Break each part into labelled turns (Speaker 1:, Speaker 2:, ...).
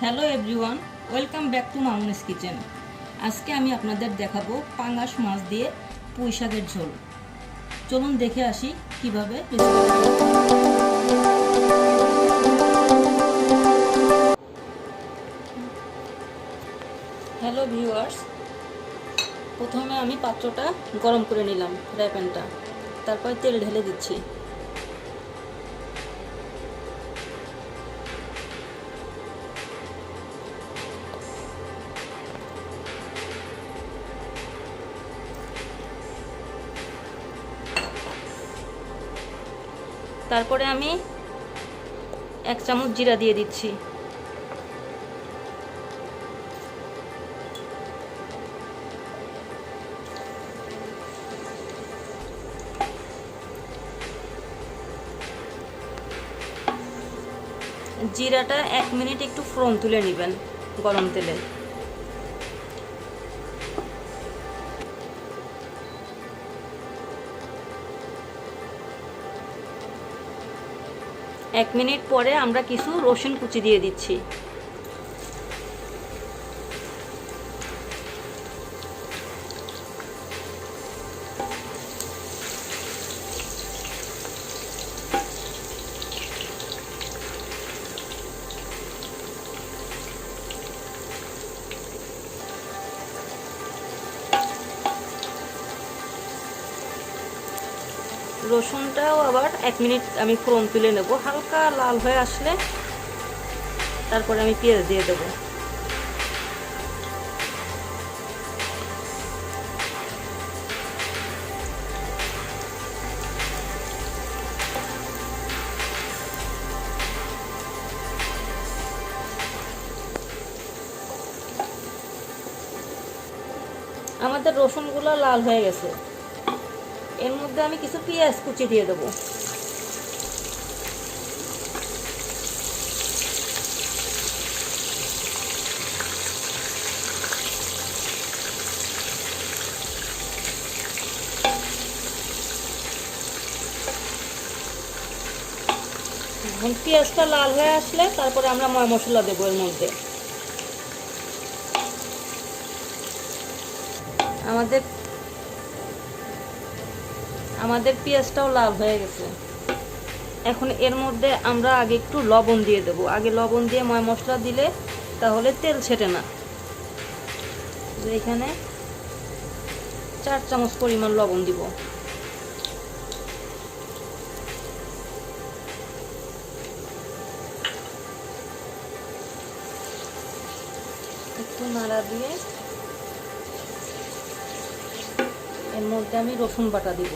Speaker 1: Hello everyone, welcome back to Mamuni's kitchen. আজকে আমি আপনাদের দেখাবো পাঙ্গাস মাছ দিয়ে পুঁই শাকের ঝোল। চলুন দেখে আসি কিভাবে হ্যালো ভিউয়ার্স, প্রথমে আমি পাত্রটা গরম করে নিলাম, ফ্রাই প্যানটা, তারপর তেল ঢেলে দিচ্ছি। তারপরে আমি 1 চামচ জিরা দিয়ে দিচ্ছি। জিরাটা 1 মিনিট একটু ফোড়ন তুলে নেবেন গরম তেলে। এক মিনিট পরে আমরা কিছু রসুন কুচি দিয়ে দিচ্ছি। রসুনটাও আবার 1 মিনিট আমি ফোড়ন তুলে নেব। হালকা লাল হয়ে আসলে তারপরে আমি পেঁয়াজ দিয়ে দেব। আমাদের রসুনগুলো লাল হয়ে গেছে, এর মধ্যে আমি কিছু পেঁয়াজ কুচি দিয়ে দেবো। এখন পেঁয়াজটা লাল হয়ে আসলে তারপরে আমরা ময় মশলা দেবো এর মধ্যে। আমাদের পেঁয়াজটাও লাল হয়ে গেছে। এখন এর মধ্যে আমরা আগে একটু লবণ দিয়ে দেবো। আগে লবণ দিয়ে ময় মশলা দিলে তাহলে তেল ছেটে না। এখানে 4 চামচ পরিমাণ লবণ দিব। একটু নাড়া দিয়ে এর মধ্যে আমি রসুন বাটা দিব।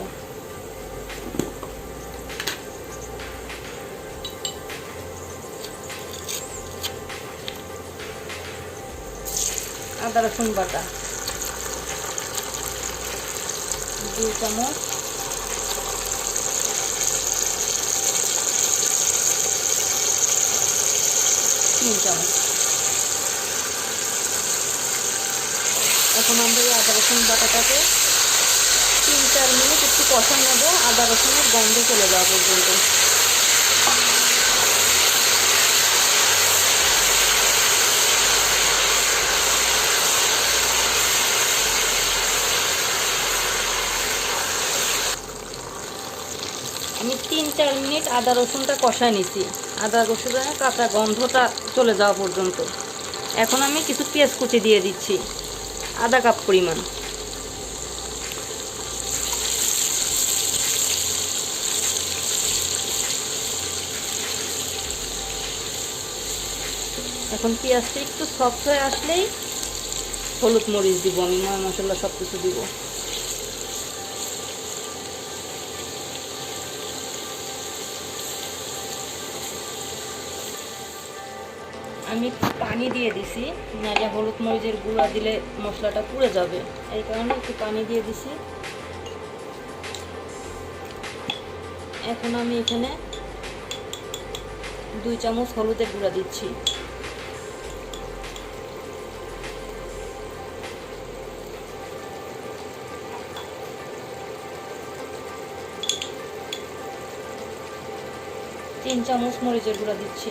Speaker 1: আদা রসুন বাটা 2 চামচ। এখন আমরা এই আদা রসুন বাটাটাকে 3-4 মিনিট একটু কষা নেব, আদা রসুনের গন্ধ চলে যাওয়া পর্যন্ত। আমি 3-4 মিনিট আদা রসুনটা কষায় নিছি, আদা রসুনের কাঁচা গন্ধটা চলে যাওয়া পর্যন্ত। এখন আমি কিছু পেঁয়াজ কুচি দিয়ে দিচ্ছি, আধা কাপ পরিমাণ। এখন পেঁয়াজটা একটু সফট হয়ে আসলেই হলুদ মরিচ দিব, আমি ময় মশলা সব কিছু দিব। আমি পানি দিয়ে দিছি, নাহলে হলুদ মরিচের গুঁড়া দিলে মশলাটা পুড়ে যাবে, এই কারণে একটু পানি দিয়ে দিছি। এখন আমি এখানে 2 চামচ হলুদের গুঁড়া দিচ্ছি। তিন চামচ মরিচের গুঁড়া দিচ্ছি।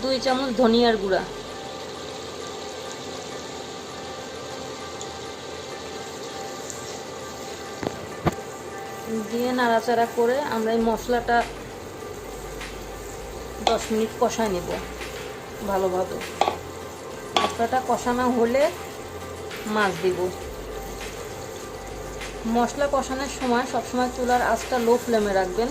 Speaker 1: 2 চামচ ধনিয়ার গুঁড়া, দিয়ে নাড়াচাড়া করে আমরা এই মশলাটা 10 মিনিট কষায় নেব ভালোভাবে। মশলাটা কষানো হলে মাছ দিব। মশলা কষানোর সময় সবসময় চুলার আঁচটা লো ফ্লেমে রাখবেন।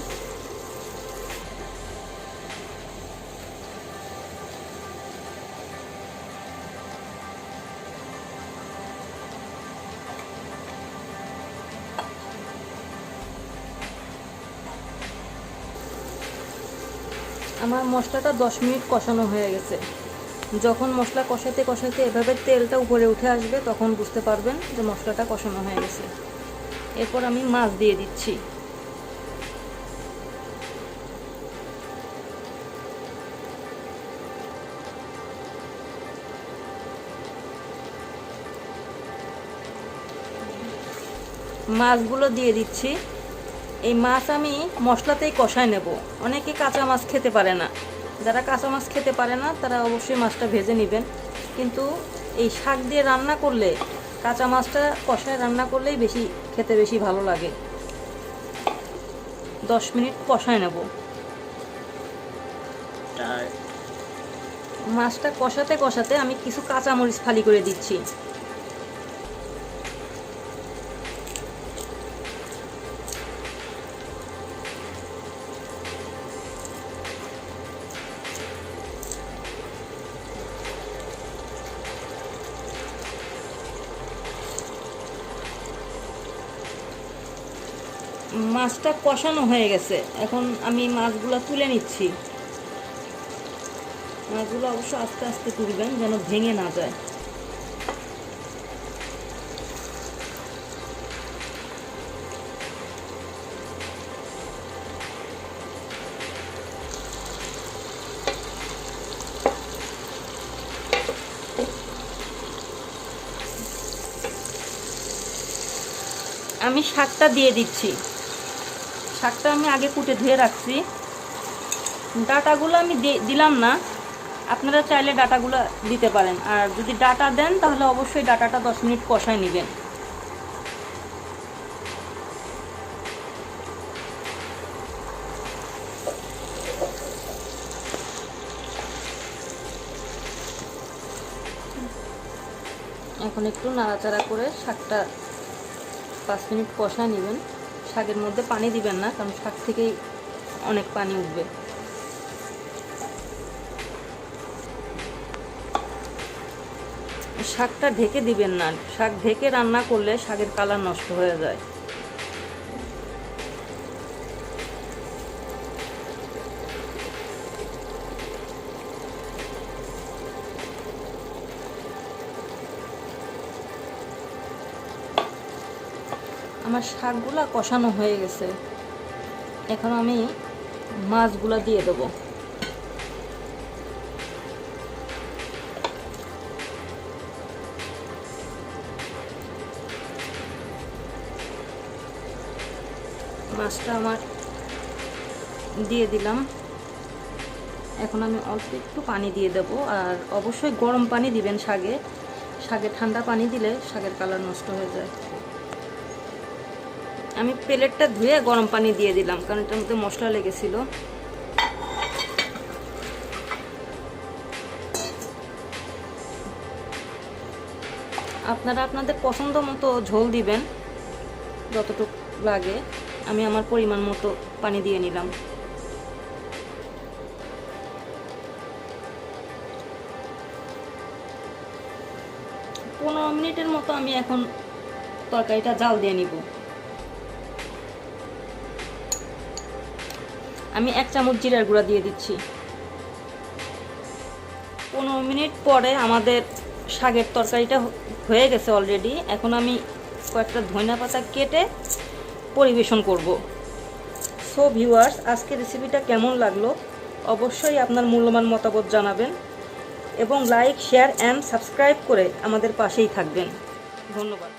Speaker 1: আমার মশলাটা 10 মিনিট কষানো হয়ে গেছে। যখন মশলা কষাতে কষাতে এভাবে তেলটা উপরে উঠে আসবে তখন বুঝতে পারবেন যে মশলাটা কষানো হয়ে গেছে। এরপর আমি মাছ দিয়ে দিচ্ছি। মাছগুলো দিয়ে দিচ্ছি। এই মাছ আমি মশলাতেই কষায় নেব। অনেকে কাঁচা মাছ খেতে পারে না, যারা কাঁচা মাছ খেতে পারে না তারা অবশ্যই মাছটা ভেজে নেবেন। কিন্তু এই শাক দিয়ে রান্না করলে কাঁচা মাছটা কষায় রান্না করলেই খেতে বেশি ভালো লাগে। 10 মিনিট কষায় নেব। মাছটা কষাতে কষাতে আমি কিছু কাঁচামরিচ ফালি করে দিচ্ছি। মাছটা কষানো হয়ে গেছে, এখন আমি মাছগুলো তুলে নিচ্ছি। মাছগুলো অবশ্য আস্তে আস্তে তুলবেন যেন ভেঙে না যায়। আমি শাকটা দিয়ে দিচ্ছি। শাকটা আমি আগে কুটে ধুয়ে রাখছি। ডাটাগুলো আমি দিলাম না, আপনারা চাইলে ডাটাগুলো দিতে পারেন। আর যদি ডাটা দেন তাহলে অবশ্যই ডাটাটা 10 মিনিট কষায় নেবেন। এখন একটু নাড়াচাড়া করে শাকটা 5 মিনিট কষায় নেবেন। শাকের মধ্যে পানি দিবেন না, কারণ শাক থেকেই অনেক পানি উঠবে। শাকটা ঢেকে দিবেন না, শাক ঢেকে রান্না করলে শাকের কালার নষ্ট হয়ে যায়। আমার শাকগুলা কষানো হয়ে গেছে, এখন আমি মাছগুলা দিয়ে দেবো। মাছটা আমার দিয়ে দিলাম। এখন আমি অল্প একটু পানি দিয়ে দেবো। আর অবশ্যই গরম পানি দিবেন শাকে। শাকে ঠান্ডা পানি দিলে শাকের কালার নষ্ট হয়ে যায়। আমি প্লেটটা ধুয়ে গরম পানি দিয়ে দিলাম, কারণ এটার মধ্যে মশলা লেগেছিল। আপনারা আপনাদের পছন্দ মতো ঝোল দিবেন যতটুকু লাগে। আমি আমার পরিমাণ মতো পানি দিয়ে নিলাম। পনেরো মিনিটের মতো আমি এখন তরকারিটা জাল দিয়ে নিব। আমি 1 চামচ জিরার গুঁড়া দিয়ে দিচ্ছি। 15 মিনিট পরে আমাদের শাকের তরকারিটা হয়ে গেছে অলরেডি। এখন আমি কয়েকটা ধনিয়া পাতা কেটে পরিবেশন করব। সো ভিউয়ার্স, আজকের রেসিপিটা কেমন লাগলো অবশ্যই আপনার মূল্যবান মতামত জানাবেন এবং লাইক, শেয়ার অ্যান্ড সাবস্ক্রাইব করে আমাদের পাশেই থাকবেন। ধন্যবাদ।